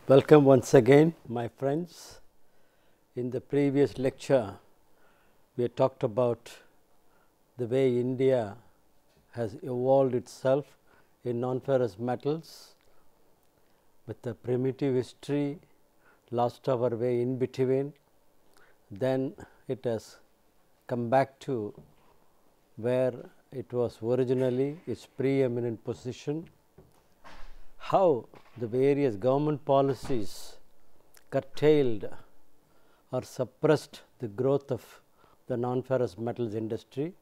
Welcome once again, my friends. In the previous lecture, we had talked about the way India has evolved itself in non-ferrous metals with a primitive history, lost our way in between. Then it has come back to where it was originally, its preeminent position. How the various government policies curtailed or suppressed the growth of the non-ferrous metals industry,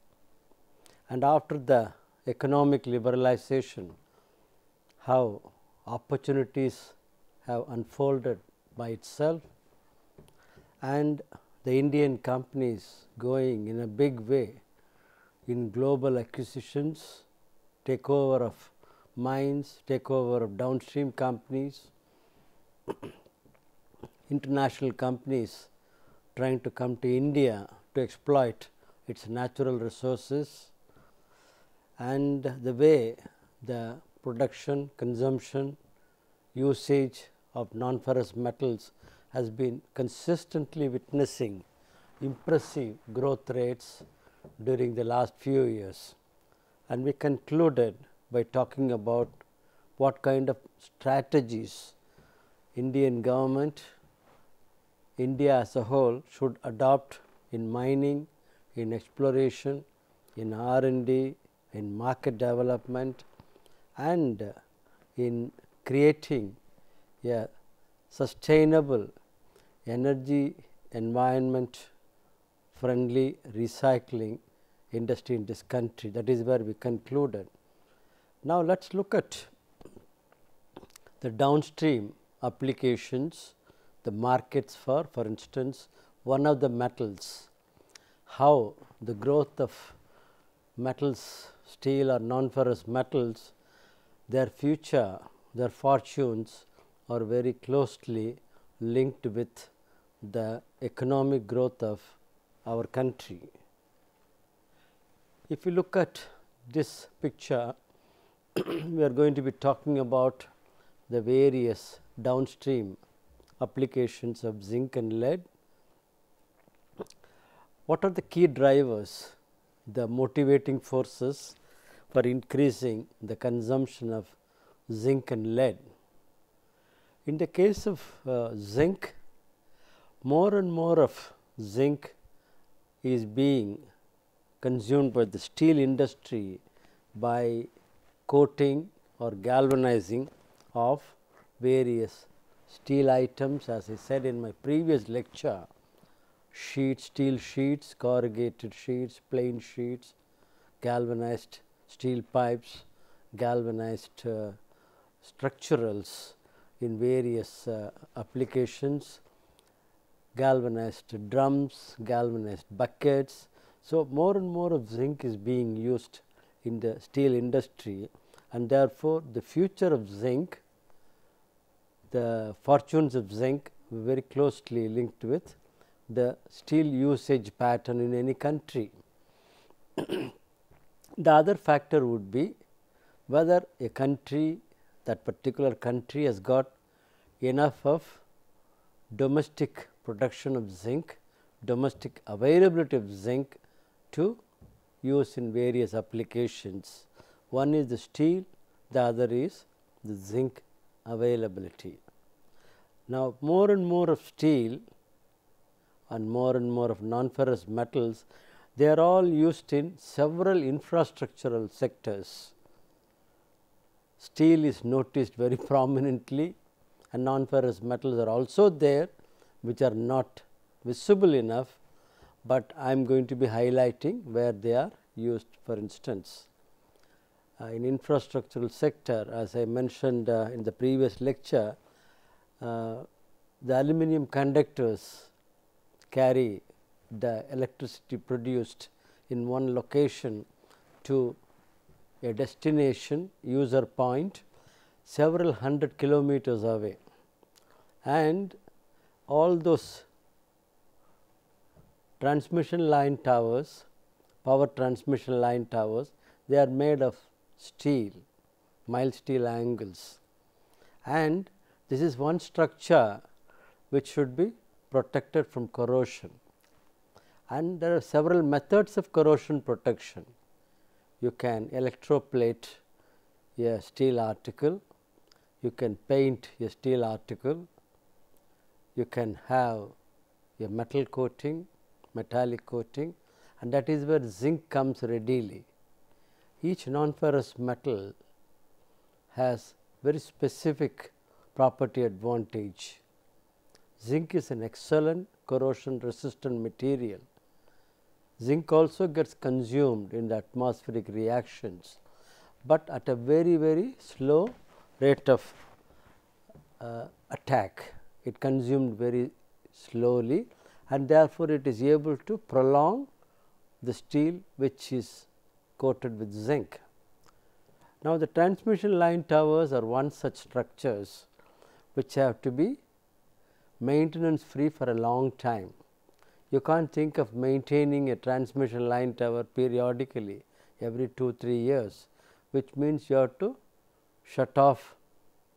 and after the economic liberalization, how opportunities have unfolded by itself, and the Indian companies going in a big way in global acquisitions, takeover of mines, takeover of downstream companies, international companies trying to come to India to exploit its natural resources, and the way the production, consumption, usage of non-ferrous metals has been consistently witnessing impressive growth rates during the last few years. And we concluded by talking about what kind of strategies Indian government, India as a whole should adopt in mining, in exploration, in R&D, in market development, and in creating a sustainable energy environment friendly recycling industry in this country. That is where we concluded. Now, let us look at the downstream applications, the markets for instance, one of the metals, how the growth of metals, steel or non-ferrous metals, their future, their fortunes are very closely linked with the economic growth of our country. If you look at this picture, we are going to be talking about the various downstream applications of zinc and lead. What are the key drivers, the motivating forces for increasing the consumption of zinc and lead? In the case of zinc, more and more of zinc is being consumed by the steel industry by coating or galvanizing of various steel items. As I said in my previous lecture, sheets, steel sheets, corrugated sheets, plain sheets, galvanized steel pipes, galvanized structurals in various applications, galvanized drums, galvanized buckets. So, more and more of zinc is being used in the steel industry, and therefore, the future of zinc, the fortunes of zinc very closely linked with the steel usage pattern in any country. The other factor would be whether a country, that particular country has got enough of domestic production of zinc, domestic availability of zinc to use in various applications. One is the steel, the other is the zinc availability. Now, more and more of steel and more of non-ferrous metals, they are all used in several infrastructural sectors. Steel is noticed very prominently, and non-ferrous metals are also there, which are not visible enough, but I am going to be highlighting where they are used. For instance, in infrastructural sector, as I mentioned in the previous lecture, the aluminum conductors carry the electricity produced in one location to a destination user point several hundred kilometers away, and all those transmission line towers power transmission line towers, they are made of steel, mild steel angles, and this is one structure which should be protected from corrosion. And there are several methods of corrosion protection. You can electroplate a steel article, you can paint a steel article, you can have a metal coating, metallic coating, and that is where zinc comes readily. Each non-ferrous metal has very specific property advantage. Zinc is an excellent corrosion resistant material. Zinc also gets consumed in the atmospheric reactions, but at a very slow rate of attack. It consumed very slowly, and therefore, it is able to prolong the steel which is coated with zinc. Now, the transmission line towers are one such structures which have to be maintenance free for a long time. You can't think of maintaining a transmission line tower periodically every 2-3 years, which means you have to shut off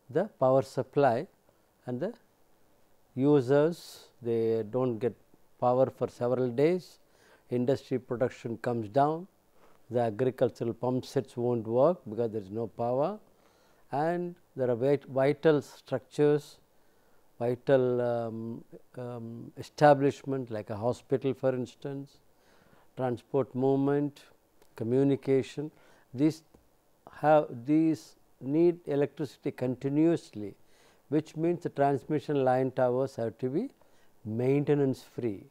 the power supply, and the users, they do not get power for several days, industry production comes down, the agricultural pump sets will not work because there is no power, and there are vital structures, vital establishment like a hospital for instance, transport movement, communication, these need electricity continuously, which means the transmission line towers have to be maintenance free,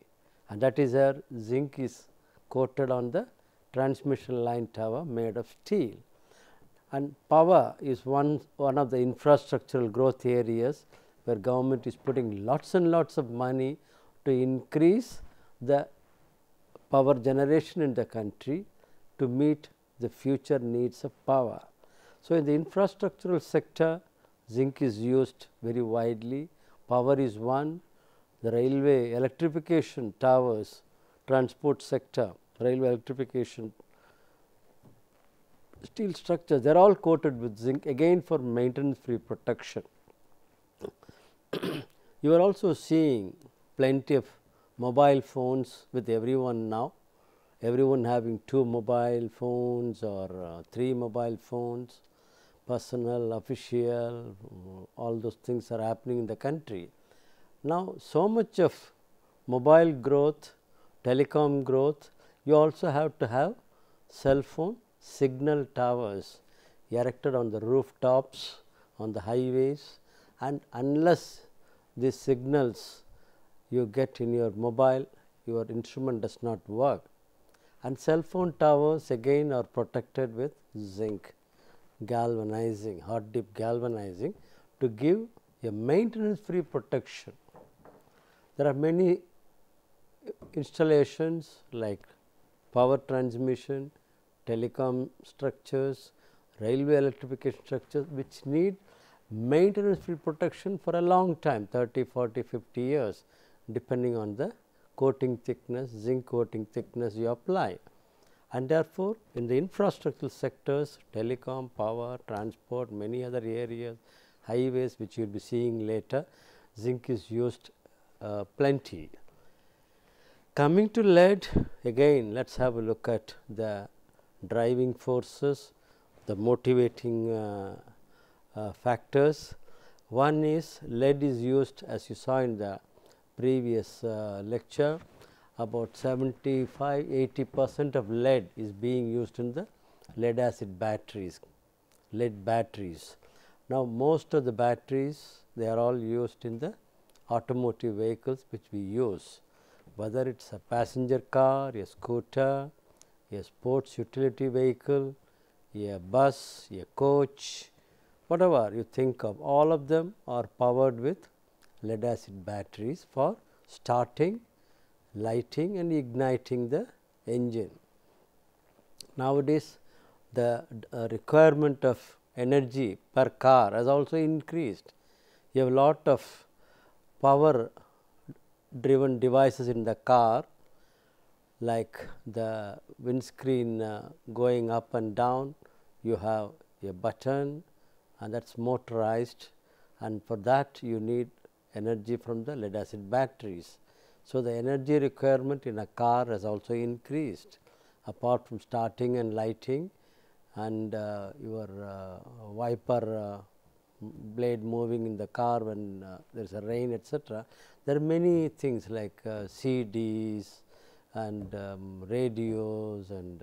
and that is where zinc is coated on the transmission line tower made of steel. And power is one of the infrastructural growth areas where government is putting lots and lots of money to increase the power generation in the country to meet the future needs of power. So, in the infrastructural sector, zinc is used very widely, power is one, the railway electrification towers, transport sector, railway electrification, steel structures, they are all coated with zinc again for maintenance free protection. You are also seeing plenty of mobile phones with everyone now, everyone having 2 mobile phones or 3 mobile phones, personal, official, all those things are happening in the country. Now, so much of mobile growth, telecom growth, you also have to have cell phone signal towers erected on the rooftops, on the highways, and unless these signals you get in your mobile, your instrument does not work. And cell phone towers again are protected with zinc galvanizing, hot dip galvanizing to give a maintenance free protection. There are many installations like power transmission, telecom structures, railway electrification structures which need maintenance free protection for a long time, 30, 40, 50 years depending on the coating thickness, zinc coating thickness you apply. And therefore, in the infrastructural sectors, telecom, power, transport, many other areas, highways which you will be seeing later, zinc is used plenty. Coming to lead, again let us have a look at the driving forces, the motivating factors. One is lead is used, as you saw in the previous lecture, about 75-80% of lead is being used in the lead acid batteries, lead batteries. Now, most of the batteries, they are all used in the automotive vehicles which we use, whether it is a passenger car, a scooter, a sports utility vehicle, a bus, a coach, whatever you think of, all of them are powered with lead acid batteries for starting, lighting and igniting the engine. Nowadays, the requirement of energy per car has also increased. You have a lot of power driven devices in the car, like the windscreen going up and down, you have a button and that is motorized, and for that you need energy from the lead acid batteries. So, the energy requirement in a car has also increased, apart from starting and lighting and your wiper blade moving in the car when there is a rain, etc. There are many things like CDs and radios and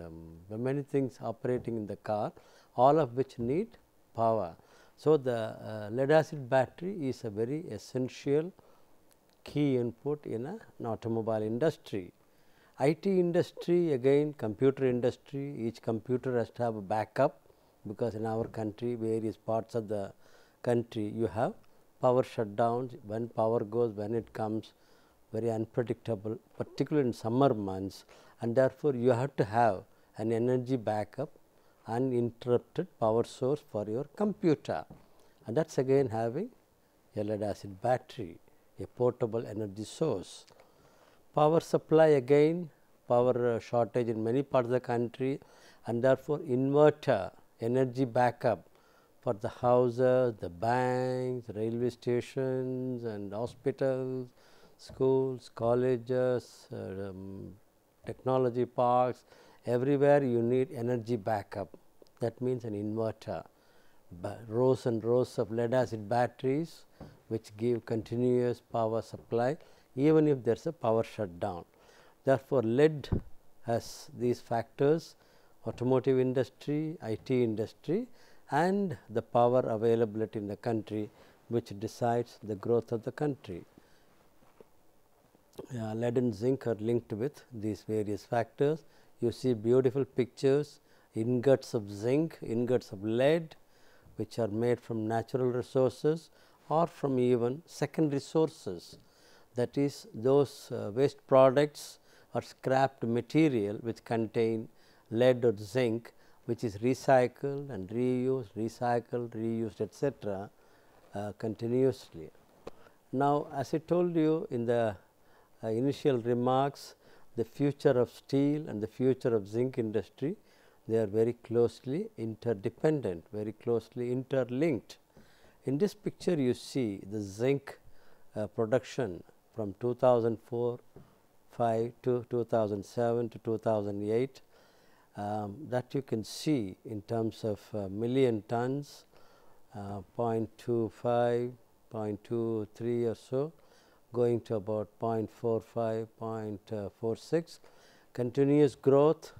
many things operating in the car, all of which need power. So, the lead acid battery is a very essential key input in an automobile industry. IT industry, again computer industry, each computer has to have a backup, because in our country, various parts of the country you have power shutdowns, when power goes, when it comes, very unpredictable, particularly in summer months, and therefore, you have to have an energy backup, uninterrupted power source for your computer, and that is again having a lead acid battery, a portable energy source. Power supply, again power shortage in many parts of the country, and therefore, inverter energy backup for the houses, the banks, railway stations and hospitals, schools, colleges, technology parks, everywhere you need energy backup. That means an inverter, rows and rows of lead acid batteries which give continuous power supply even if there is a power shutdown. Therefore, lead has these factors: automotive industry, IT industry, and the power availability in the country, which decides the growth of the country. Lead and zinc are linked with these various factors. You see beautiful pictures, ingots of zinc, ingots of lead, which are made from natural resources or from even secondary sources. That is, those waste products or scrapped material which contain lead or zinc, which is recycled and reused, recycled, reused, etc. Continuously. Now, as I told you in the initial remarks, the future of steel and the future of zinc industry, they are very closely interdependent, very closely interlinked. In this picture, you see the zinc production from 2004-5 to 2007 to 2008, that you can see in terms of million tons, 0.25, 0.23 or so, going to about 0.45, 0.46, continuous growth,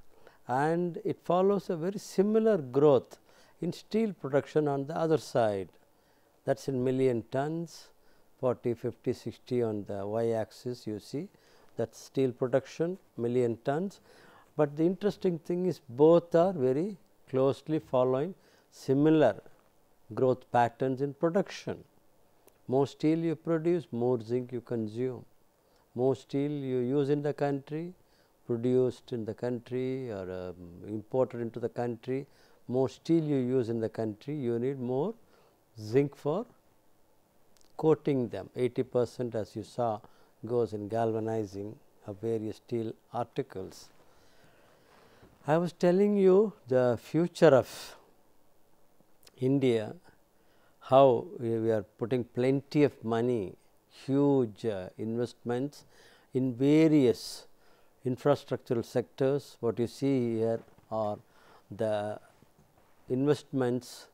and it follows a very similar growth in steel production on the other side. That is in million tons, 40, 50, 60 on the y axis you see, that is steel production million tons. But the interesting thing is both are very closely following similar growth patterns in production. More steel you produce, more zinc you consume. More steel you use in the country, produced in the country or imported into the country, more steel you use in the country, you need more zinc for coating them. 80% as you saw goes in galvanizing of various steel articles. I was telling you the future of India, how we are putting plenty of money, huge investments in various infrastructural sectors. What you see here are the investments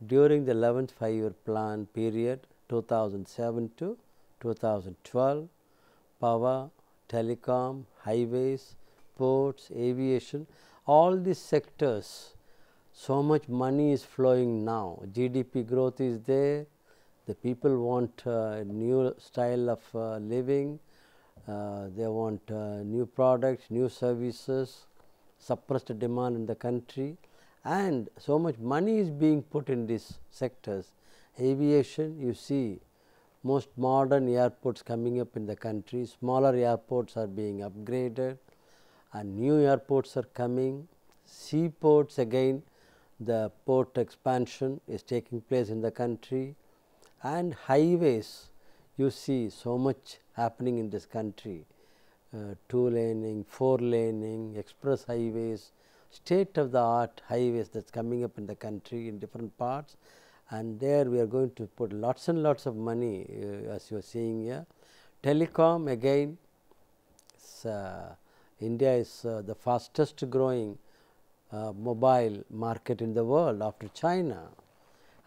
during the 11th 5-year plan period 2007 to 2012, power, telecom, highways, ports, aviation, all these sectors. So much money is flowing now, GDP growth is there, the people want a new style of living, they want new products, new services, suppressed demand in the country, and so much money is being put in these sectors. Aviation, you see most modern airports coming up in the country, smaller airports are being upgraded and new airports are coming. Seaports, again the port expansion is taking place in the country, and highways, you see so much happening in this country. 2-laning, 4-laning, express highways, state of the art highways that is coming up in the country in different parts, and there we are going to put lots and lots of money as you are seeing here. Telecom again, India is the fastest growing mobile market in the world after China.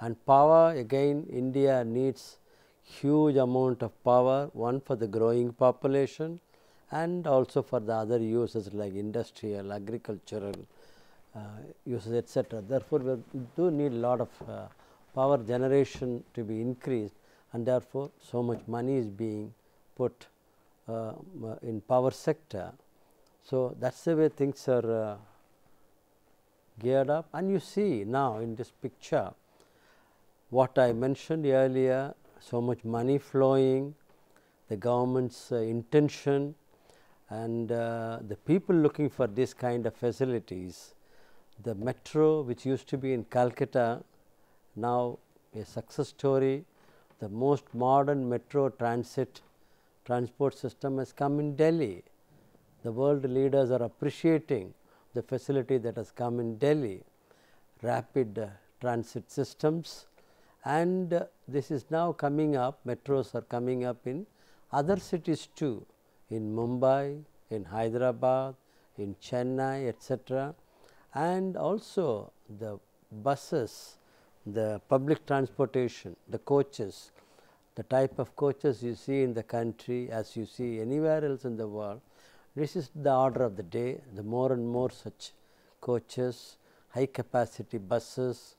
And power, again India needs huge amount of power, one for the growing population and also for the other uses like industrial, agricultural uses, etc. Therefore, we do need a lot of power generation to be increased, and therefore, so much money is being put in power sector. So, that is the way things are geared up, and you see now in this picture what I mentioned earlier, so much money flowing, the government's intention, and the people looking for this kind of facilities. The metro which used to be in Calcutta, now a success story. The most modern metro transport system has come in Delhi. The world leaders are appreciating the facility that has come in Delhi, rapid transit systems, and this is now coming up, metros are coming up in other cities too, in Mumbai, in Hyderabad, in Chennai, etc. And also the buses, the public transportation, the coaches, the type of coaches you see in the country as you see anywhere else in the world. This is the order of the day, the more and more such coaches, high capacity buses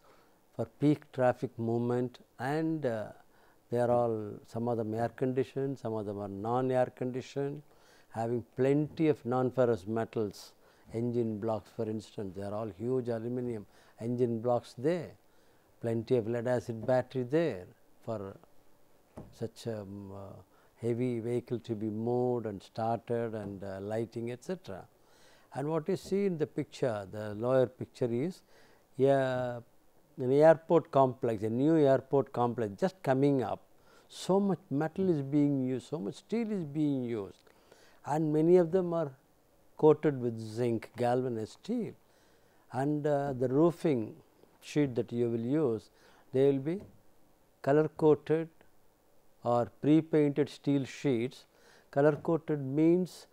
for peak traffic movement, and they are all, some of them air conditioned, some of them are non-air conditioned, having plenty of non-ferrous metals, engine blocks for instance, they are all huge aluminum engine blocks there, plenty of lead acid battery there for such heavy vehicle to be moved and started and lighting, etc. And what you see in the picture, the lower picture is an airport complex, a new airport complex just coming up. So much metal is being used, so much steel is being used, and many of them are coated with zinc, galvanized steel, and the roofing sheet that you will use, they will be color coated or pre-painted steel sheets. Color coated means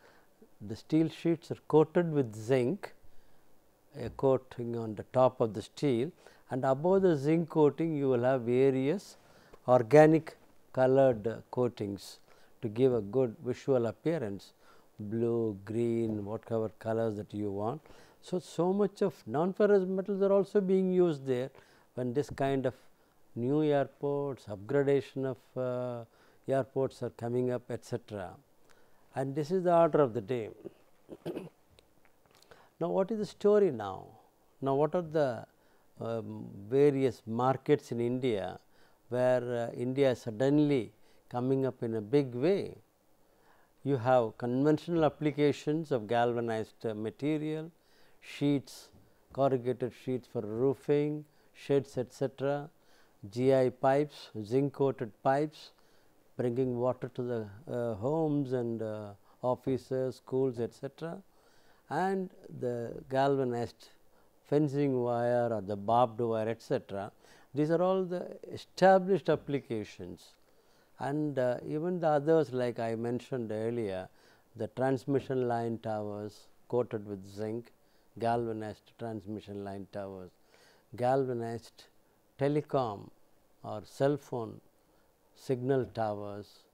the steel sheets are coated with zinc, a coating on the top of the steel, and above the zinc coating you will have various organic colored coatings to give a good visual appearance, blue, green, whatever colors that you want. So much of non-ferrous metals are also being used there when this kind of new airports, upgradation of airports are coming up, etc. And this is the order of the day. Now, what is the story now? Now, what are the various markets in India where India is suddenly coming up in a big way? You have conventional applications of galvanized material, sheets, corrugated sheets for roofing, sheds, etc., GI pipes, zinc coated pipes, bringing water to the homes and offices, schools, etc., and the galvanized fencing wire or the barbed wire, etc. These are all the established applications, and even the others like I mentioned earlier, the transmission line towers coated with zinc, galvanized transmission line towers, galvanized telecom or cell phone signal towers,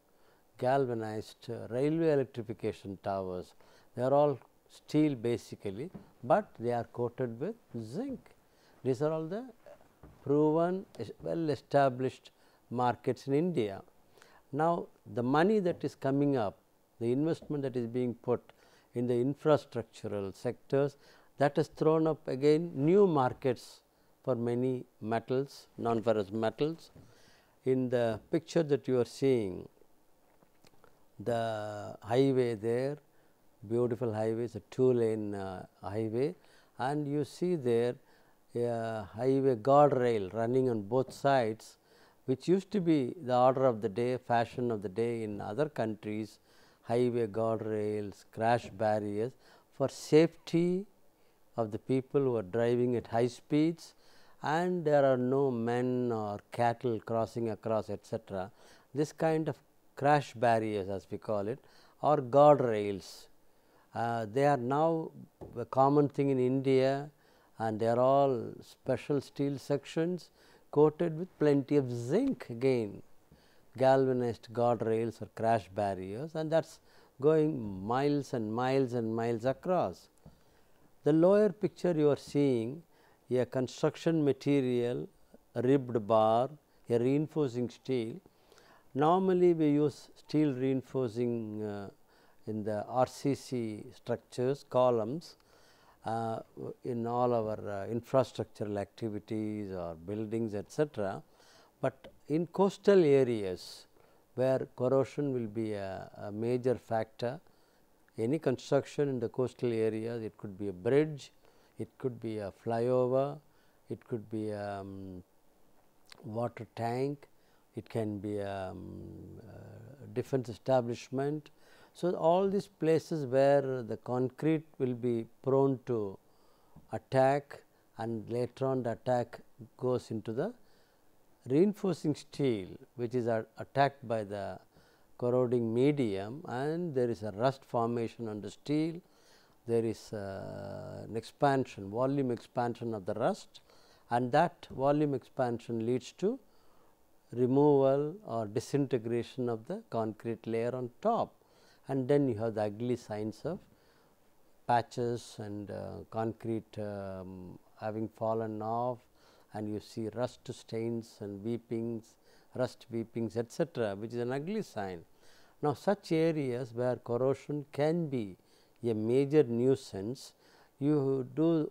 galvanized railway electrification towers. They are all steel basically, but they are coated with zinc. These are all the proven, well established markets in India. Now, the money that is coming up, the investment that is being put in the infrastructural sectors, that has thrown up again new markets for many metals, non-ferrous metals. In the picture that you are seeing, the highway there, beautiful highway, is a 2-lane highway, and you see there a highway guardrail running on both sides, which used to be the order of the day, fashion of the day in other countries. highway guardrails, crash barriers for safety of the people who are driving at high speeds, and there are no men or cattle crossing across, etc. This kind of crash barriers, as we call it, or guardrails. They are now a common thing in India, and they are all special steel sections coated with plenty of zinc, again galvanized guardrails or crash barriers, and that is going miles and miles and miles across. The lower picture you are seeing a construction material, a ribbed bar, a reinforcing steel. Normally we use steel reinforcing in the RCC structures, columns, in all our infrastructural activities or buildings, etc. But in coastal areas where corrosion will be a major factor, any construction in the coastal areas, it could be a bridge, it could be a flyover, it could be a water tank, it can be a defense establishment. So, all these places where the concrete will be prone to attack, and later on the attack goes into the reinforcing steel, which is attacked by the corroding medium, and there is a rust formation on the steel. There is an expansion, volume expansion of the rust, and that volume expansion leads to removal or disintegration of the concrete layer on top, and then you have the ugly signs of patches and concrete having fallen off, and you see rust stains and weepings, rust weepings, etc., which is an ugly sign. Now, such areas where corrosion can be a major nuisance, you do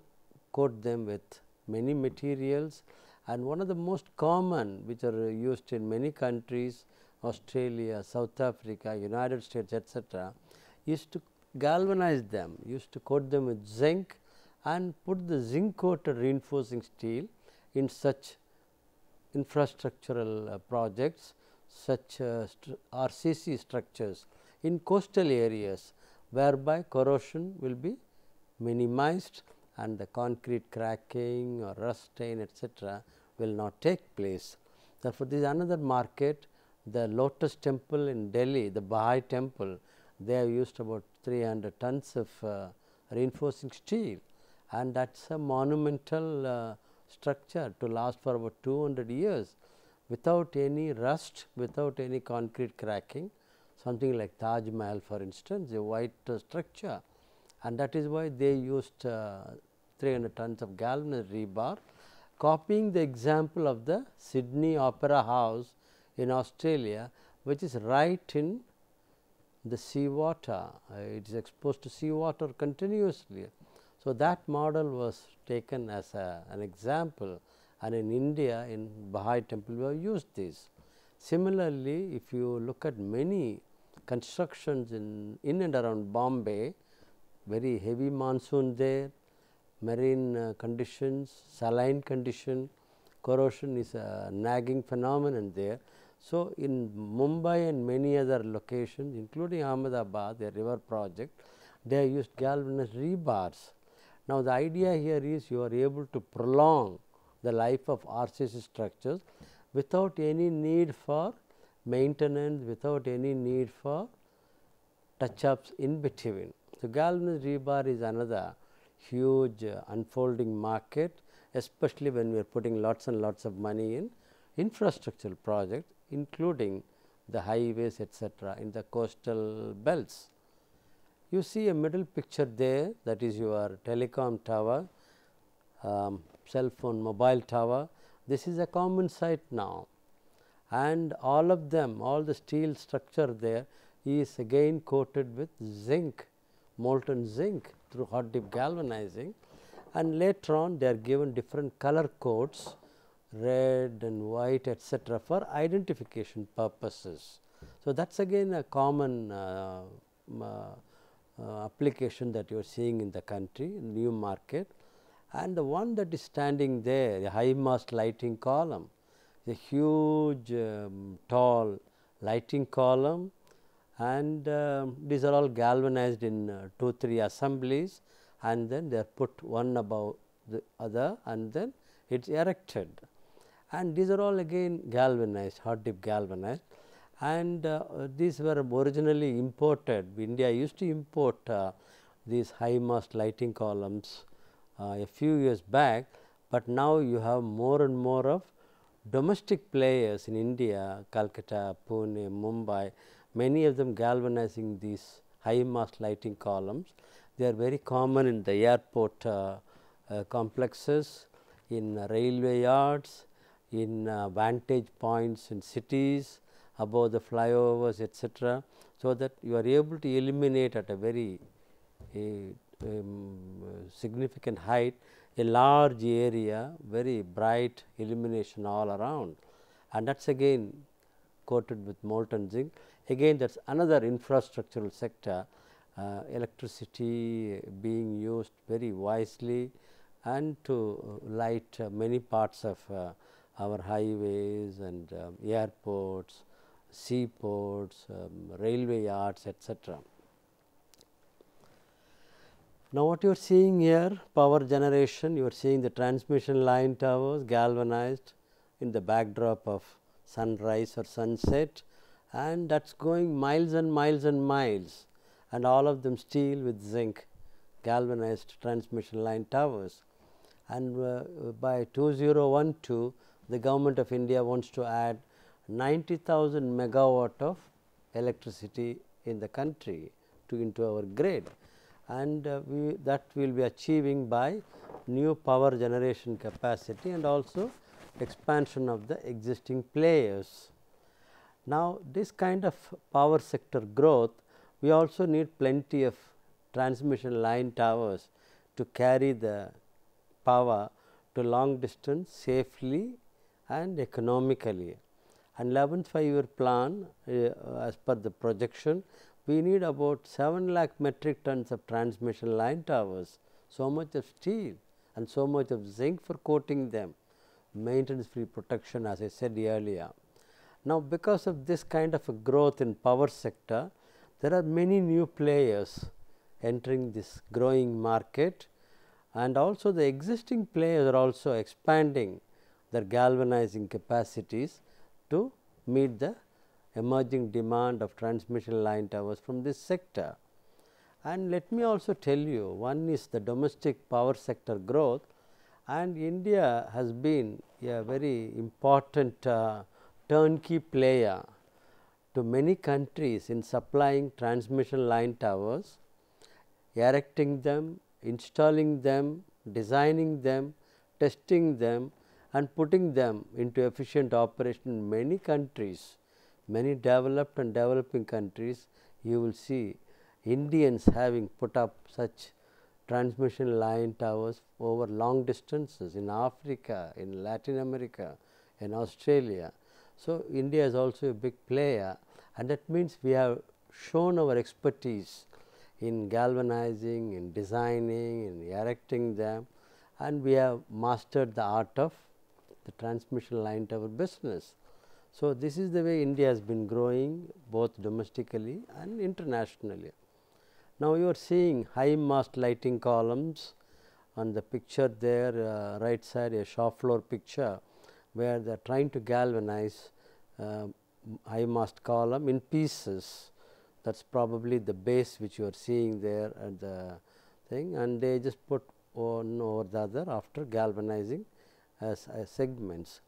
coat them with many materials, and one of the most common which are used in many countries, Australia, South Africa, United States, etc., is to galvanize them, used to coat them with zinc and put the zinc coated reinforcing steel in such infrastructural projects, such RCC structures in coastal areas, whereby corrosion will be minimized and the concrete cracking or rust stain, etc., will not take place. Therefore, this is another market. The Lotus Temple in Delhi, the Baha'i temple, they have used about 300 tons of reinforcing steel, and that is a monumental structure to last for about 200 years without any rust, without any concrete cracking, something like Taj Mahal, for instance, a white structure, and that is why they used 300 tons of galvanized rebar, copying the example of the Sydney Opera House in Australia, which is right in the sea water. It is exposed to sea water continuously. So, that model was taken as an example, and in India, in Baha'i temple, we have used this. Similarly, if you look at many constructions in and around Bombay, very heavy monsoon there, marine conditions, saline condition, corrosion is a nagging phenomenon there. So, in Mumbai and many other locations, including Ahmedabad, a river project, they have used galvanized rebars. Now, the idea here is you are able to prolong the life of RCC structures without any need for maintenance, without any need for touch ups in between. So, galvanized rebar is another huge unfolding market, especially when we are putting lots and lots of money in infrastructural projects, including the highways, etc., in the coastal belts. You see a middle picture there, that is your telecom tower, cell phone mobile tower. This is a common sight now, and all of them, all the steel structure there is again coated with zinc, molten zinc through hot dip galvanizing, and later on they are given different color codes, red and white, etc., for identification purposes. So, that is again a common application that you are seeing in the country, new market. And the one that is standing there, the high mast lighting column, a huge tall lighting column, and these are all galvanized in 2-3 assemblies, and then they are put one above the other, and then it is erected. And these are all again galvanized, hot dip galvanized, and these were originally imported. India used to import these high mast lighting columns a few years back, but now you have more and more of domestic players in India, Calcutta, Pune, Mumbai, many of them galvanizing these high mast lighting columns. They are very common in the airport complexes, in railway yards, in vantage points in cities, above the flyovers, etc. So that you are able to illuminate at a very significant height a large area, very bright illumination all around, and that is again coated with molten zinc. Again that is another infrastructural sector, electricity being used very wisely and to light many parts of our highways and airports, seaports, railway yards, etc. Now, what you are seeing here, power generation, you are seeing the transmission line towers galvanized in the backdrop of sunrise or sunset, and that is going miles and miles and miles, and all of them steel with zinc galvanized transmission line towers. And by 2012, the government of India wants to add 90,000 megawatt of electricity in the country into our grid, and that we will be achieving by new power generation capacity and also expansion of the existing players. Now, this kind of power sector growth, we also need plenty of transmission line towers to carry the power to long distance safely and economically. And 11th 5-year plan, as per the projection, we need about 7 lakh metric tons of transmission line towers, so much of steel and so much of zinc for coating them, maintenance free protection, as I said earlier. Now, because of this kind of a growth in power sector, there are many new players entering this growing market, and also the existing players are also expanding their galvanizing capacities to meet the emerging demand of transmission line towers from this sector. And let me also tell you, one is the domestic power sector growth, and India has been a very important turnkey player to many countries in supplying transmission line towers, erecting them, installing them, designing them, testing them, and putting them into efficient operation in many countries. Many developed and developing countries, you will see Indians having put up such transmission line towers over long distances in Africa, in Latin America, in Australia. So, India is also a big player, and that means we have shown our expertise in galvanizing, in designing, in erecting them, and we have mastered the art of the transmission line tower business. So, this is the way India has been growing both domestically and internationally. Now, you are seeing high mast lighting columns on the picture there, right side, a shop floor picture, where they are trying to galvanize high mast column in pieces. That is probably the base which you are seeing there at the thing, and they just put one over the other after galvanizing as segments.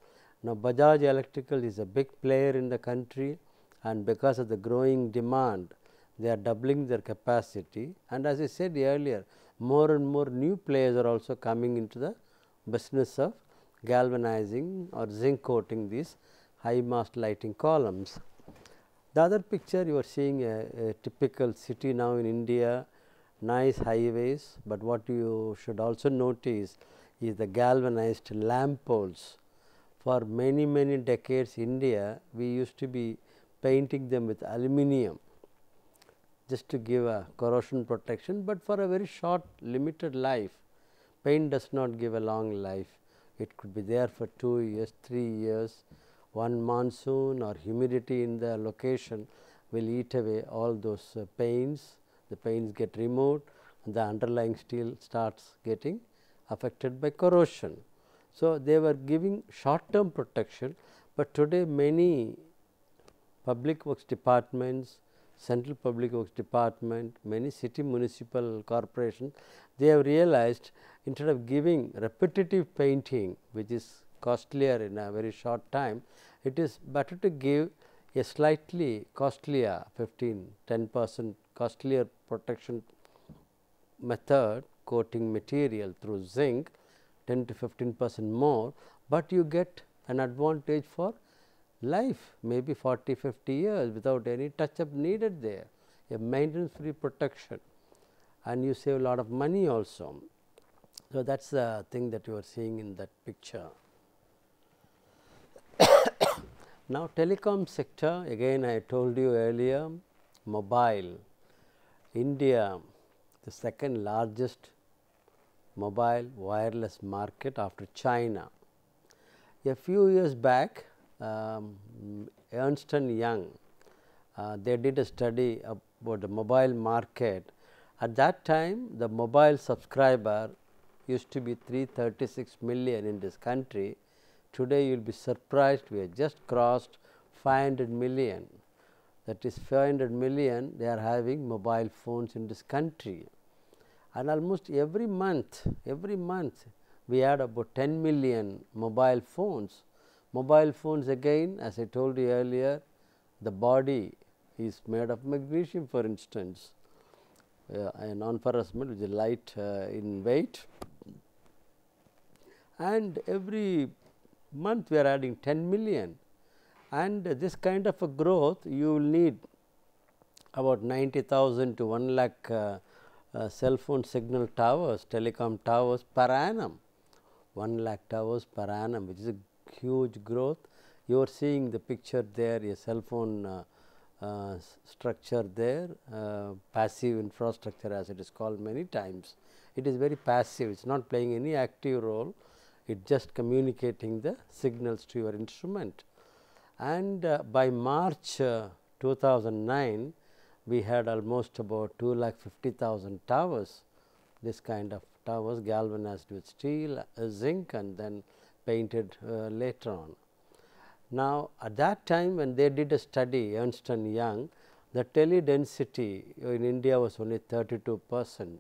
Now, Bajaj Electrical is a big player in the country, and because of the growing demand, they are doubling their capacity, and as I said earlier, more and more new players are also coming into the business of galvanizing or zinc coating these high mast lighting columns. The other picture, you are seeing a typical city now in India, nice highways, but what you should also notice is the galvanized lamp poles. For many decades India, we used to be painting them with aluminum just to give a corrosion protection, but for a very short limited life. Paint does not give a long life. It could be there for 2 years, 3 years, one monsoon or humidity in the location, will eat away all those paints, the paints get removed and the underlying steel starts getting affected by corrosion. So, they were giving short term protection, but today many public works departments, central public works department, many city municipal corporations, they have realized instead of giving repetitive painting which is costlier in a very short time, it is better to give a slightly costlier 10% costlier protection method, coating material through zinc 10 to 15% more, but you get an advantage for life, maybe 40-50 years without any touch up needed there, a maintenance free protection, and you save a lot of money also. So, that is the thing that you are seeing in that picture. Now, telecom sector, again I told you earlier, mobile, India, the second largest mobile wireless market after China. A few years back, Ernst & Young, they did a study about the mobile market. At that time, the mobile subscriber used to be 336 million in this country. Today, you will be surprised, we have just crossed 500 million. That is 500 million, they are having mobile phones in this country. And almost every month we add about 10 million mobile phones. Mobile phones again, as I told you earlier, the body is made of magnesium, for instance, a non-ferrous metal which is light in weight, and every month we are adding 10 million, and this kind of a growth you will need about 90,000 to 1 lakh cell phone signal towers, telecom towers per annum, 1 lakh towers per annum, which is a huge growth. You are seeing the picture there, a cell phone structure there, passive infrastructure as it is called many times. It is very passive, it is not playing any active role, it is just communicating the signals to your instrument. And by March 2009, we had almost about 2,50,000 towers, this kind of towers galvanized with steel, zinc, and then painted later on. Now, at that time when they did a study, Ernst & Young, the tele density in India was only 32%.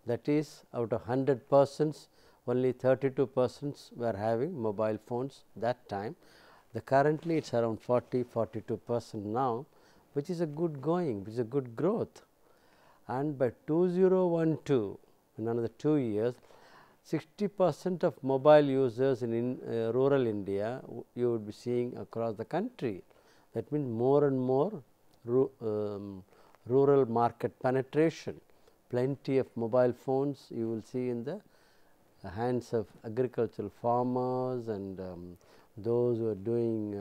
That is, out of 100 persons, only 32% were having mobile phones that time. Currently, it is around 42% now, which is a good going, which is a good growth. And by 2012, in another 2 years, 60% of mobile users in rural India you would be seeing across the country. That means, more and more rural market penetration, plenty of mobile phones you will see in the hands of agricultural farmers and those who are doing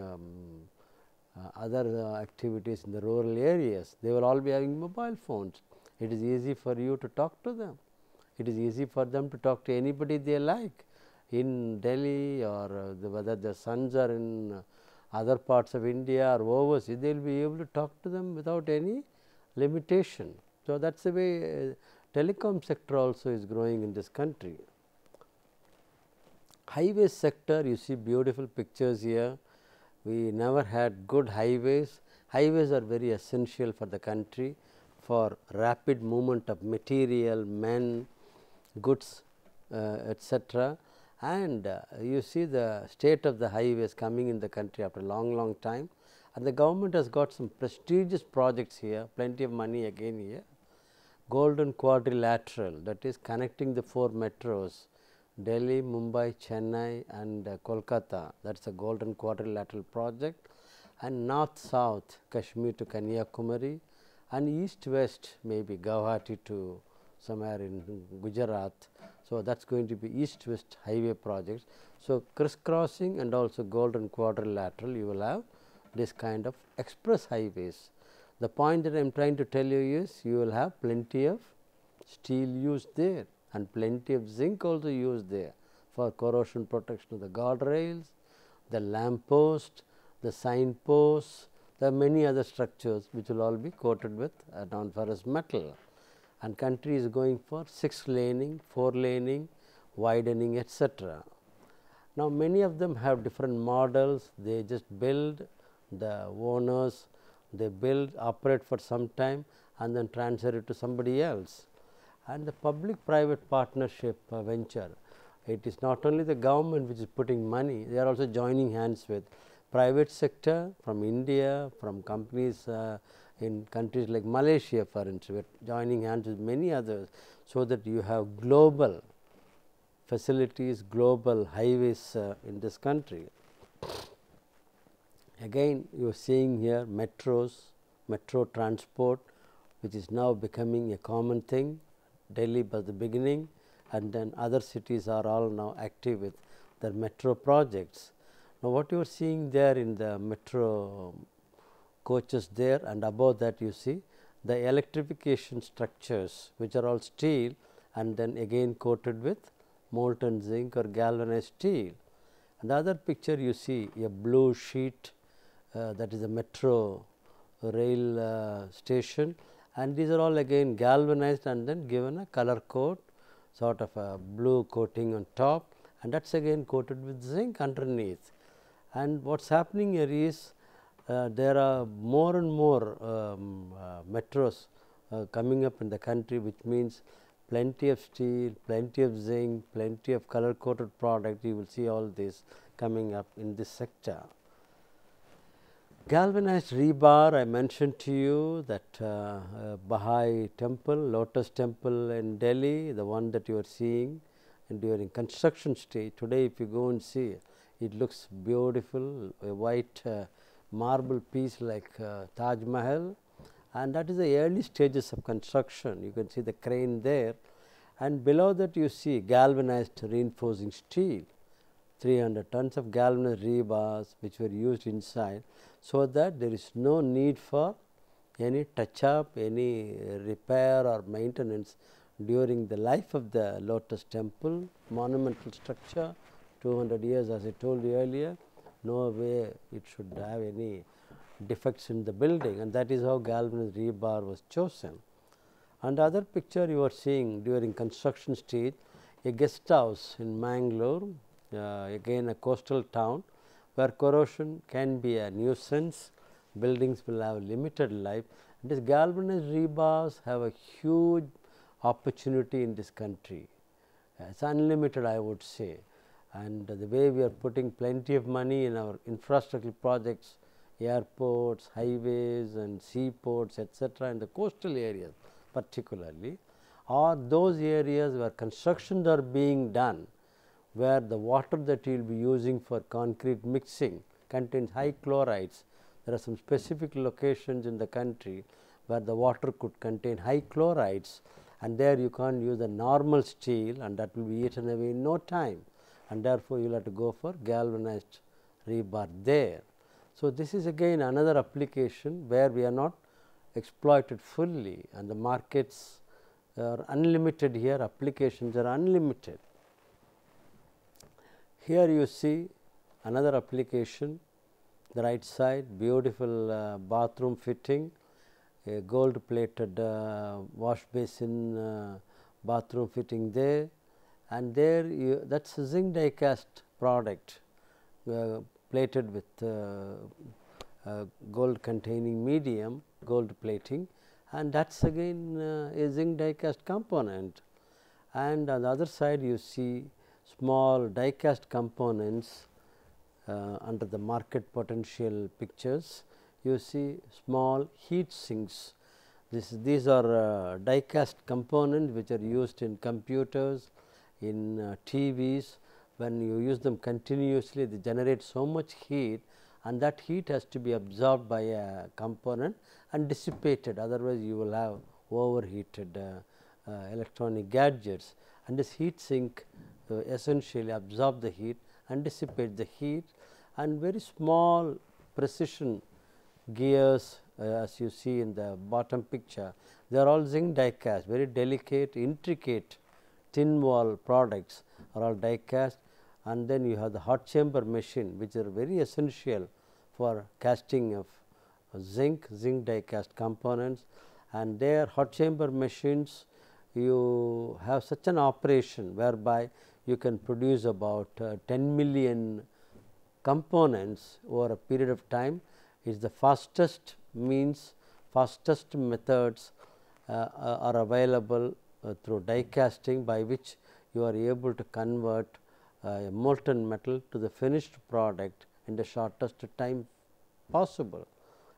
other activities in the rural areas. They will all be having mobile phones. It is easy for you to talk to them. It is easy for them to talk to anybody they like in Delhi, or whether their sons are in other parts of India or overseas, they will be able to talk to them without any limitation. So, that is the way telecom sector also is growing in this country. Highway sector, you see beautiful pictures here. We never had good highways. Highways are very essential for the country for rapid movement of material, men, goods, etc. And you see the state of the highways coming in the country after a long time, and the government has got some prestigious projects here, plenty of money again here. Golden Quadrilateral, that is connecting the 4 metros, Delhi, Mumbai, Chennai and Kolkata, that is a Golden Quadrilateral project, and north-south Kashmir to Kanyakumari, and east-west maybe Guwahati to somewhere in Gujarat. So, that is going to be east-west highway projects. So, crisscrossing and also Golden Quadrilateral, you will have this kind of express highways. The point that I am trying to tell you is, you will have plenty of steel used there and plenty of zinc also used there for corrosion protection of the guardrails, the lamp post, the sign posts, There are many other structures which will all be coated with a non-ferrous metal, and country is going for 6 laning, 4 laning, widening, etc. Now, many of them have different models. They just build, the owners, they build, operate for some time and then transfer it to somebody else. And the public private partnership venture, it is not only the government which is putting money, they are also joining hands with private sector from India, from companies in countries like Malaysia, for instance, joining hands with many others, so that you have global facilities, global highways in this country. Again, you are seeing here metros, metro transport, which is now becoming a common thing. Delhi was the beginning, and then other cities are all now active with their metro projects. Now, what you are seeing there in the metro coaches there, and above that you see the electrification structures, which are all steel and then again coated with molten zinc or galvanized steel. And the other picture you see a blue sheet, that is a metro rail station, and these are all again galvanized and then given a color coat, sort of a blue coating on top, and that is again coated with zinc underneath. And what is happening here is there are more and more metros coming up in the country, which means plenty of steel, plenty of zinc, plenty of color coated product. You will see all this coming up in this sector. Galvanized rebar, I mentioned to you that Baha'i temple, Lotus temple in Delhi, the one that you are seeing, and during construction stage. Today, if you go and see, it looks beautiful, a white marble piece like Taj Mahal, and that is the early stages of construction. You can see the crane there, and below that you see galvanized reinforcing steel, 300 tons of galvanized rebars which were used inside, so that there is no need for any touch up, any repair or maintenance during the life of the Lotus temple, monumental structure, 200 years, as I told you earlier. No way it should have any defects in the building, and that is how galvanized rebar was chosen. And the other picture you are seeing during construction stage, a guest house in Mangalore, again a coastal town, where corrosion can be a nuisance, buildings will have limited life. These galvanized rebars have a huge opportunity in this country. It is unlimited, I would say, and the way we are putting plenty of money in our infrastructure projects, airports, highways and seaports, etc., in the coastal areas particularly, or those areas where constructions are being done, where the water that you will be using for concrete mixing contains high chlorides. There are some specific locations in the country where the water could contain high chlorides, and there you can't use a normal steel, and that will be eaten away in no time, and therefore, you will have to go for galvanized rebar there. So, this is again another application where we are not exploited fully, and the markets are unlimited here, applications are unlimited. Here you see another application, the right side, beautiful bathroom fitting, a gold plated wash basin bathroom fitting there, and there that is a zinc die cast product plated with gold containing medium, gold plating, and that is again a zinc die cast component. And on the other side you see small die cast components under the market potential pictures. You see small heat sinks. These are die cast components which are used in computers, in TVs. When you use them continuously, they generate so much heat, and that heat has to be absorbed by a component and dissipated, otherwise you will have overheated electronic gadgets, and this heat sink essentially absorb the heat and dissipate the heat, and very small precision gears as you see in the bottom picture, they are all zinc die cast, very delicate, intricate thin wall products are all die cast. And then you have the hot chamber machine, which are very essential for casting of zinc die cast components, and their hot chamber machines you have such an operation whereby you can produce about 10 million components over a period of time. Is the fastest means, fastest methods are available through die casting, by which you are able to convert a molten metal to the finished product in the shortest time possible,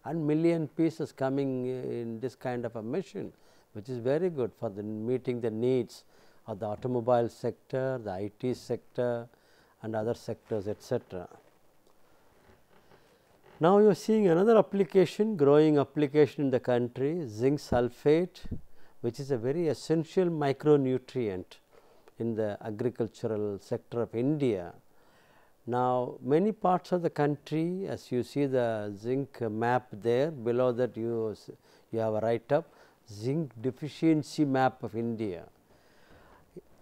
and million pieces coming in this kind of a machine, which is very good for the meeting the needs of the automobile sector, the IT sector and other sectors, etc. Now, you are seeing another application, growing application in the country, zinc sulphate, which is a very essential micronutrient in the agricultural sector of India. Now, many parts of the country, as you see the zinc map there, below that you have a write up, zinc deficiency map of India.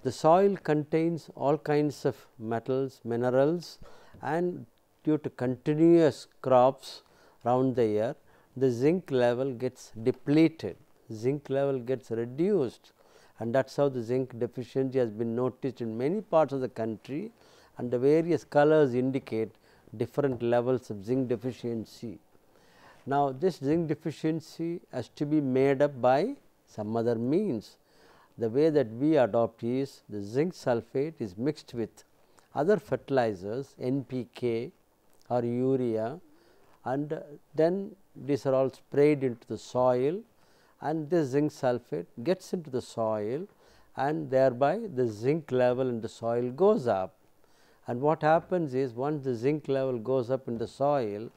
The soil contains all kinds of metals, minerals, and due to continuous crops round the year, the zinc level gets depleted, zinc level gets reduced, and that is how the zinc deficiency has been noticed in many parts of the country, and the various colors indicate different levels of zinc deficiency. Now, this zinc deficiency has to be made up by some other means. The way that we adopt is the zinc sulphate is mixed with other fertilizers, NPK or urea, and then these are all sprayed into the soil, and this zinc sulphate gets into the soil, and thereby the zinc level in the soil goes up. And what happens is, once the zinc level goes up in the soil,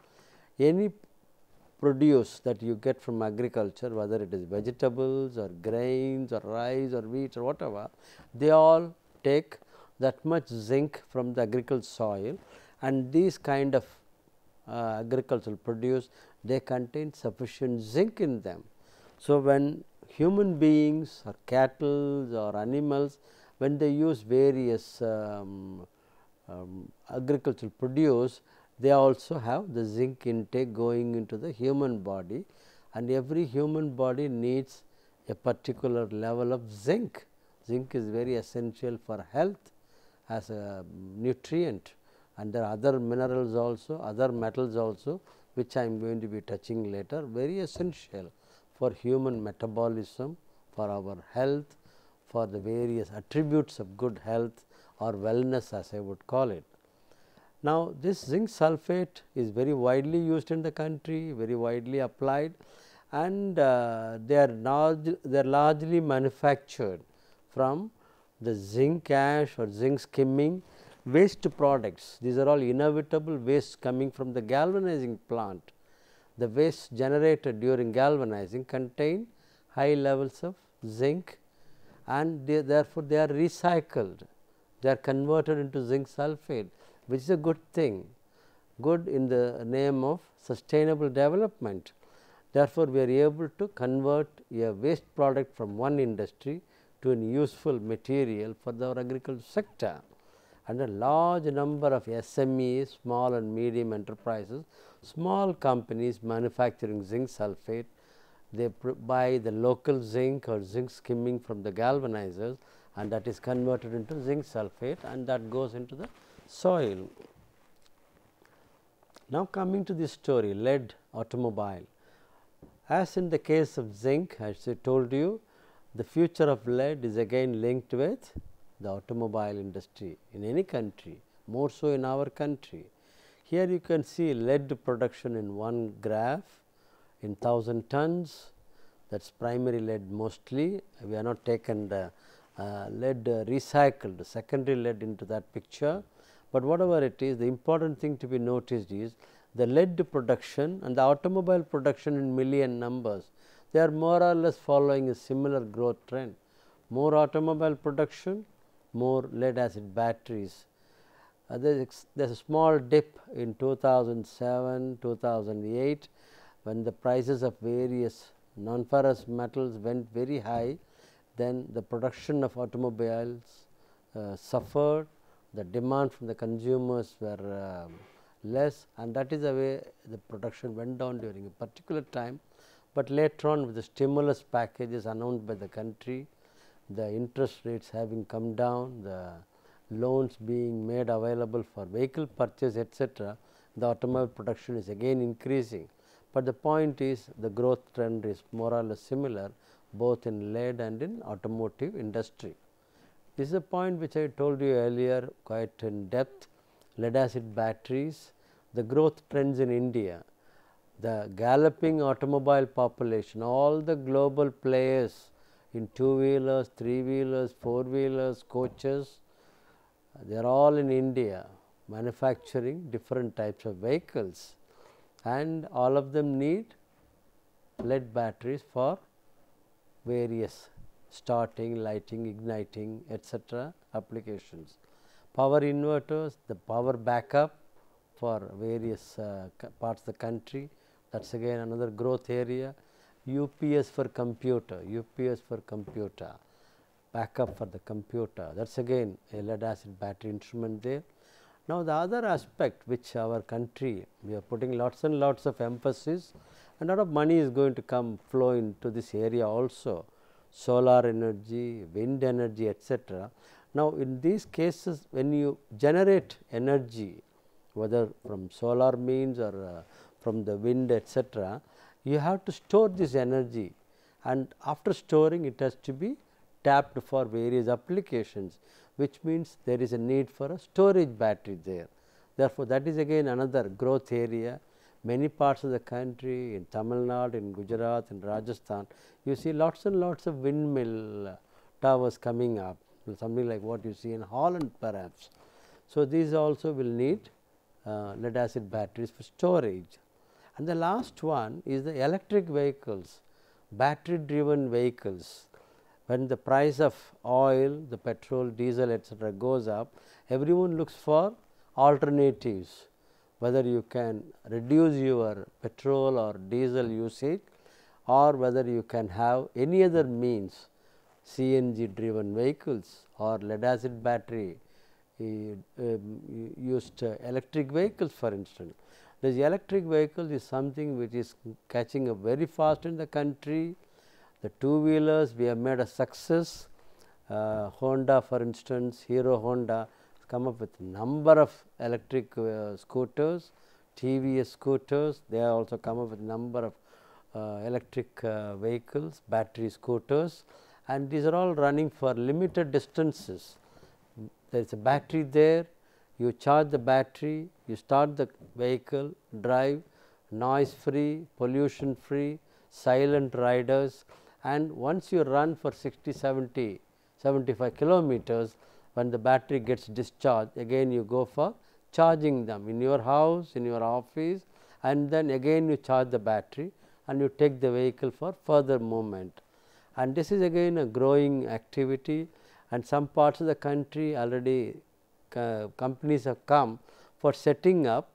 any produce that you get from agriculture, whether it is vegetables or grains or rice or wheat or whatever, they all take that much zinc from the agricultural soil, and these kind of agricultural produce, they contain sufficient zinc in them. So, when human beings or cattle or animals, when they use various agricultural produce, they also have the zinc intake going into the human body, and every human body needs a particular level of zinc. Zinc is very essential for health as a nutrient, and there are other minerals also, other metals also, which I am going to be touching later, very essential for human metabolism, for our health, for the various attributes of good health or wellness, as I would call it. Now, this zinc sulphate is very widely used in the country, very widely applied, and they are largely manufactured from the zinc ash or zinc skimming waste products. These are all inevitable wastes coming from the galvanizing plant. The waste generated during galvanizing contain high levels of zinc, and therefore, they are recycled, they are converted into zinc sulphate, which is a good thing, good in the name of sustainable development. Therefore, we are able to convert a waste product from one industry to a useful material for our agricultural sector, and a large number of SMEs, small and medium enterprises, small companies manufacturing zinc sulphate, they buy the local zinc or zinc skimming from the galvanizers, and that is converted into zinc sulphate, and that goes into the soil. Now, coming to this story, lead automobile. As in the case of zinc, as I told you, the future of lead is again linked with the automobile industry in any country, more so in our country. Here you can see lead production in one graph in 1000 tons, that is primary lead mostly. We have not taken the lead recycled, secondary lead into that picture, but whatever it is, the important thing to be noticed is the lead production and the automobile production in million numbers. They are more or less following a similar growth trend. More automobile production, more lead acid batteries. There is a small dip in 2007, 2008, when the prices of various non-ferrous metals went very high. Then the production of automobiles suffered, the demand from the consumers were less, and that is the way the production went down during a particular time. But later on, with the stimulus packages announced by the country, the interest rates having come down, the loans being made available for vehicle purchase, etc., the automobile production is again increasing. But the point is, the growth trend is more or less similar both in lead and in automotive industry. This is a point which I told you earlier quite in depth. Lead acid batteries, the growth trends in India, the galloping automobile population, all the global players in two-wheelers, three-wheelers, four-wheelers, coaches, they are all in India manufacturing different types of vehicles, and all of them need lead batteries for various starting, lighting, igniting, etc. applications. Power inverters, the power backup for various parts of the country, that is again another growth area. UPS for computer, backup for the computer, that is again a lead acid battery instrument there. Now, the other aspect which our country, we are putting lots and lots of emphasis, and a lot of money is going to flow into this area also, solar energy, wind energy, etc. Now, in these cases, when you generate energy, whether from solar means or from the wind, etc., you have to store this energy, and after storing it has to be tapped for various applications, which means there is a need for a storage battery there. Therefore, that is again another growth area. Many parts of the country, in Tamil Nadu, in Gujarat, in Rajasthan, you see lots and lots of windmill towers coming up, something like what you see in Holland perhaps. So, these also will need lead acid batteries for storage. And the last one is the electric vehicles, battery driven vehicles. When the price of oil, the petrol, diesel, etc., goes up, everyone looks for alternatives, whether you can reduce your petrol or diesel usage, or whether you can have any other means, CNG driven vehicles or lead acid battery used electric vehicles for instance. This electric vehicle is something which is catching up very fast in the country. The two-wheelers we have made a success. Honda for instance, Hero Honda has come up with number of electric scooters, TVS scooters, they have also come up with number of electric vehicles, battery scooters, and these are all running for limited distances. There is a battery there, you charge the battery, you start the vehicle, drive, noise free, pollution free, silent riders, and once you run for 60, 70, 75 kilometers, when the battery gets discharged, again you go for charging them in your house, in your office, and then again you charge the battery and you take the vehicle for further movement. And this is again a growing activity, and some parts of the country already companies have come for setting up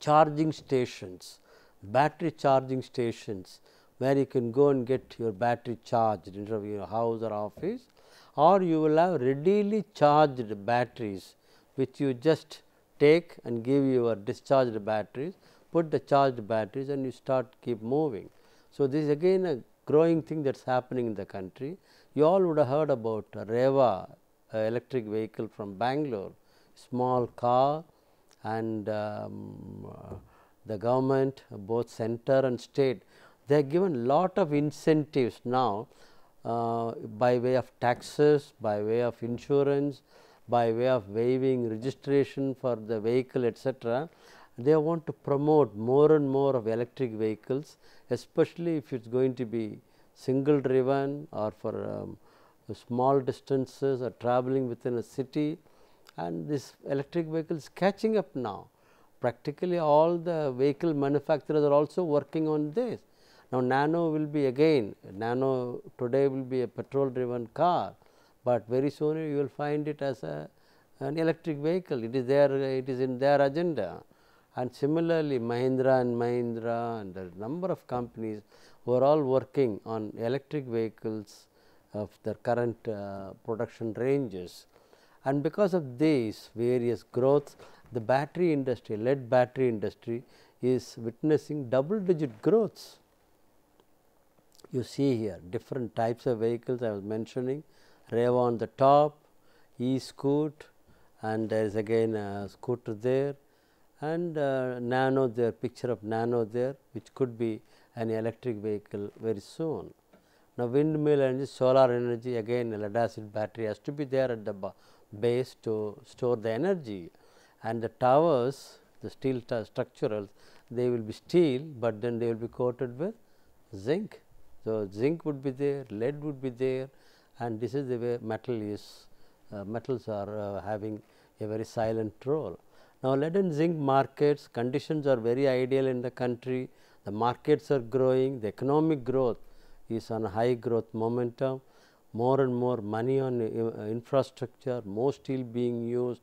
charging stations, battery charging stations, where you can go and get your battery charged in your house or office, or you will have readily charged batteries, which you just take and give your discharged batteries, put the charged batteries, and you keep moving. So, this is again a growing thing that is happening in the country. You all would have heard about Reva electric vehicle from Bangalore, small car, and the government, both center and state, they have given lot of incentives now by way of taxes, by way of insurance, by way of waiving registration for the vehicle, etc. They want to promote more and more of electric vehicles, especially if it is going to be single driven or for small distances or traveling within a city, and this electric vehicle is catching up now. Practically all the vehicle manufacturers are also working on this. Now, Nano will be again, Nano today will be a petrol driven car, but very soon you will find it as an electric vehicle. It is there, it is in their agenda. And similarly, Mahindra and Mahindra and a number of companies who are all working on electric vehicles of their current production ranges. And because of these various growths, the battery industry, lead battery industry is witnessing double-digit growths. You see here different types of vehicles I was mentioning, Revo on the top, e-scoot, and there is again a scooter there, and nano there, picture of nano there, which could be an electric vehicle very soon. Now, windmill energy, solar energy, again lead acid battery has to be there at the base to store the energy, and the towers, the steel structurals, they will be steel, but then they will be coated with zinc. So, zinc would be there, lead would be there, and this is the way metal is, metals are having a very silent role. Now, lead and zinc markets conditions are very ideal in the country, the markets are growing, the economic growth is on a high growth momentum, more and more money on infrastructure, more steel being used,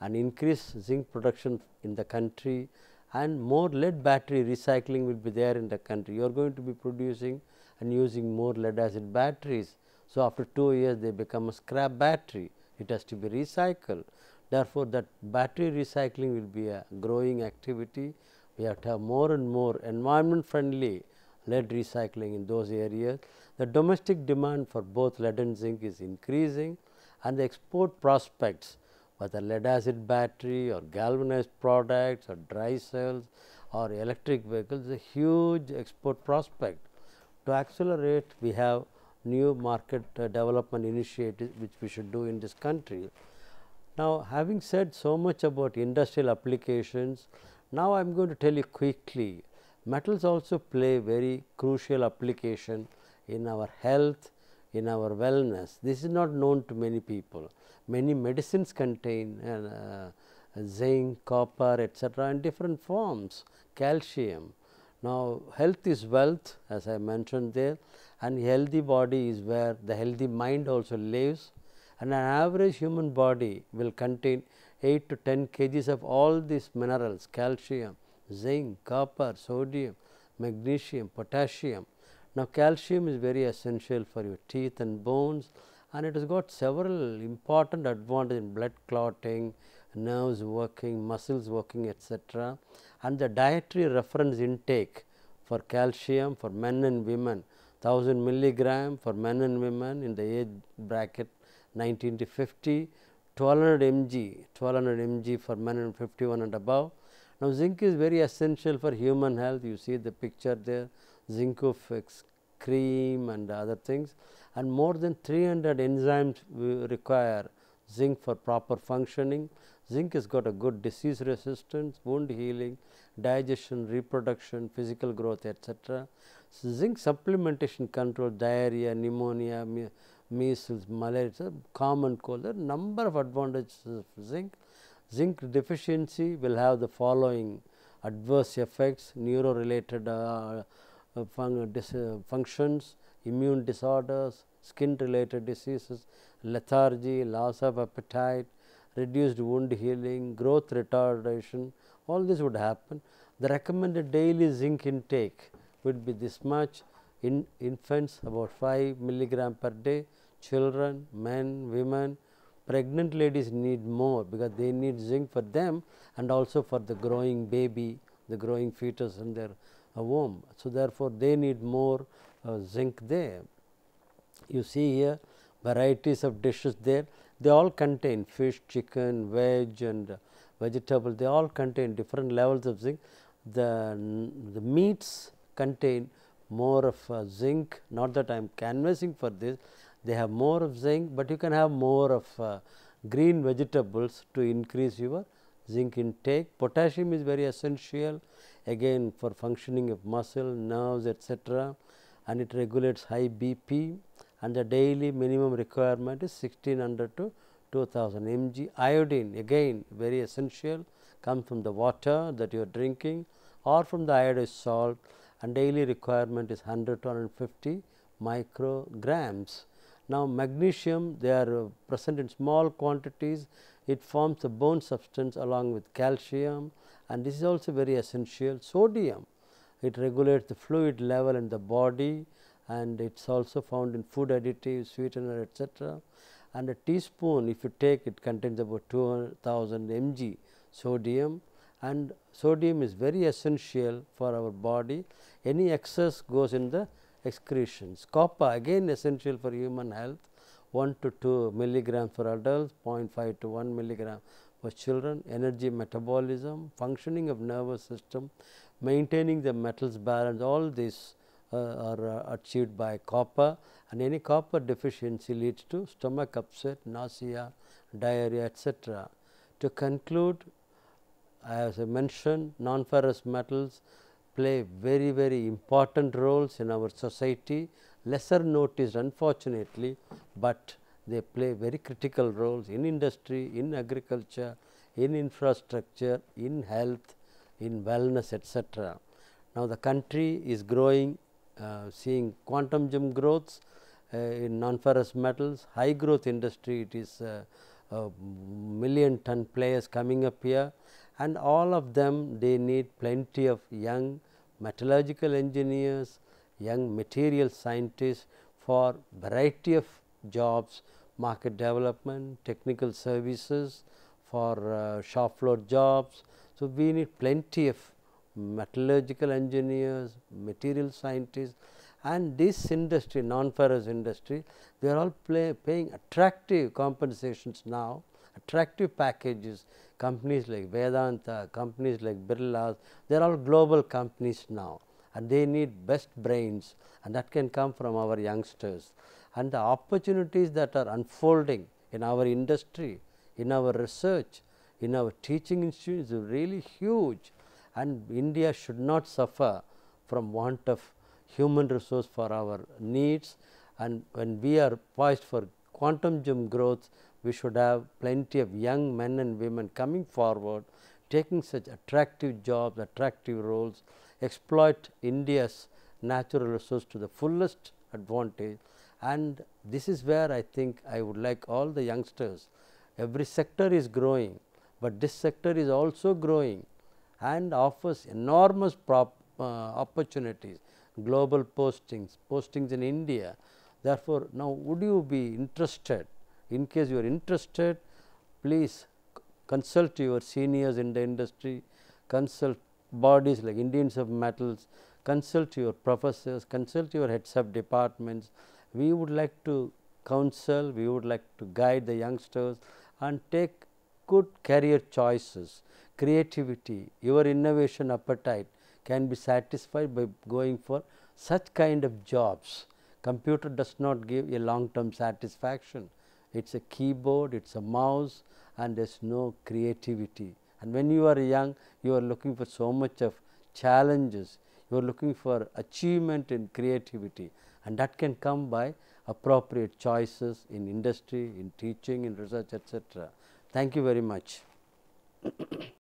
and increased zinc production in the country, and more lead battery recycling will be there in the country. You are going to be producing and using more lead acid batteries. So, after 2 years they become a scrap battery, it has to be recycled. Therefore, that battery recycling will be a growing activity. We have to have more and more environment friendly lead recycling in those areas. The domestic demand for both lead and zinc is increasing, and the export prospects, whether lead acid battery or galvanized products or dry cells or electric vehicles, is a huge export prospect. To accelerate, we have new market development initiatives which we should do in this country. Now, having said so much about industrial applications, now I am going to tell you quickly, metals also play very crucial application in our health, in our wellness. This is not known to many people. Many medicines contain zinc, copper, etc., in different forms, calcium. Now, health is wealth, as I mentioned there, and healthy body is where the healthy mind also lives, and an average human body will contain 8 to 10 kgs of all these minerals, calcium, zinc, copper, sodium, magnesium, potassium. Now, calcium is very essential for your teeth and bones, and it has got several important advantages in blood clotting, nerves working, muscles working, etc. And the dietary reference intake for calcium for men and women, 1000 milligram for men and women in the age bracket 19 to 50, 1200 mg for men and 51 and above. Now, zinc is very essential for human health. You see the picture there, Zincofix cream and other things, and more than 300 enzymes require zinc for proper functioning. Zinc has got a good disease resistance, wound healing, digestion, reproduction, physical growth, etc. So, zinc supplementation controls diarrhea, pneumonia, measles, malaria, common cold. There are number of advantages of zinc. Zinc deficiency will have the following adverse effects: neuro-related functions, immune disorders, skin-related diseases, lethargy, loss of appetite, reduced wound healing, growth retardation. All this would happen. The recommended daily zinc intake would be this much. In infants, about 5 milligram per day. Children, men, women, pregnant ladies need more, because they need zinc for them and also for the growing baby, the growing fetus in their womb. So, therefore, they need more zinc there. You see here varieties of dishes there, they all contain fish, chicken, veg and vegetable, they all contain different levels of zinc. The meats contain more of zinc, not that I am canvassing for this, they have more of zinc, but you can have more of green vegetables to increase your zinc intake. Potassium is very essential again for functioning of muscle, nerves, etc., and it regulates high BP, and the daily minimum requirement is 1600 to 2000 mg. Iodine again very essential, comes from the water that you are drinking or from the iodized salt, and daily requirement is 100 to 150 micrograms. Now, magnesium, they are present in small quantities, it forms the bone substance along with calcium, and this is also very essential. Sodium, it regulates the fluid level in the body, and it is also found in food additives, sweetener, etc. And a teaspoon, if you take, it contains about 2000 mg. sodium, and sodium is very essential for our body. Any excess goes in the excretions. Copper again essential for human health, 1 to 2 milligrams for adults, 0.5 to 1 milligram for children. Energy metabolism, functioning of nervous system, maintaining the metals balance, all these are achieved by copper, and any copper deficiency leads to stomach upset, nausea, diarrhea, etc. To conclude, as I mentioned, non-ferrous metals play very important roles in our society, lesser noticed unfortunately, but they play very critical roles in industry, in agriculture, in infrastructure, in health, in wellness, etc. Now, the country is growing, seeing quantum jump growths in non-ferrous metals, high growth industry. It is million-ton players coming up here, and all of them, they need plenty of young metallurgical engineers, young material scientists for variety of jobs, market development, technical services, for shop floor jobs. So, we need plenty of metallurgical engineers, material scientists, and this industry, non-ferrous industry, they are all paying attractive compensations now, attractive packages. Companies like Vedanta, companies like Birlas, they are all global companies now, and they need best brains, and that can come from our youngsters. And the opportunities that are unfolding in our industry, in our research, in our teaching institutes is really huge, and India should not suffer from want of human resource for our needs. And when we are poised for quantum jump growth, we should have plenty of young men and women coming forward, taking such attractive jobs, attractive roles, exploit India's natural resource to the fullest advantage. And this is where I think I would like all the youngsters. Every sector is growing, but this sector is also growing and offers enormous opportunities, global postings in India. Therefore, now would you be interested? In case you are interested, please consult your seniors in the industry, consult bodies like Indians of Metals, consult your professors, consult your heads of departments. We would like to counsel, we would like to guide the youngsters and take good career choices. Creativity, your innovation appetite can be satisfied by going for such kind of jobs. Computer does not give a long term satisfaction. It is a keyboard, it is a mouse, and there is no creativity. And when you are young, you are looking for so much of challenges, you are looking for achievement in creativity, and that can come by appropriate choices in industry, in teaching, in research, etc. Thank you very much.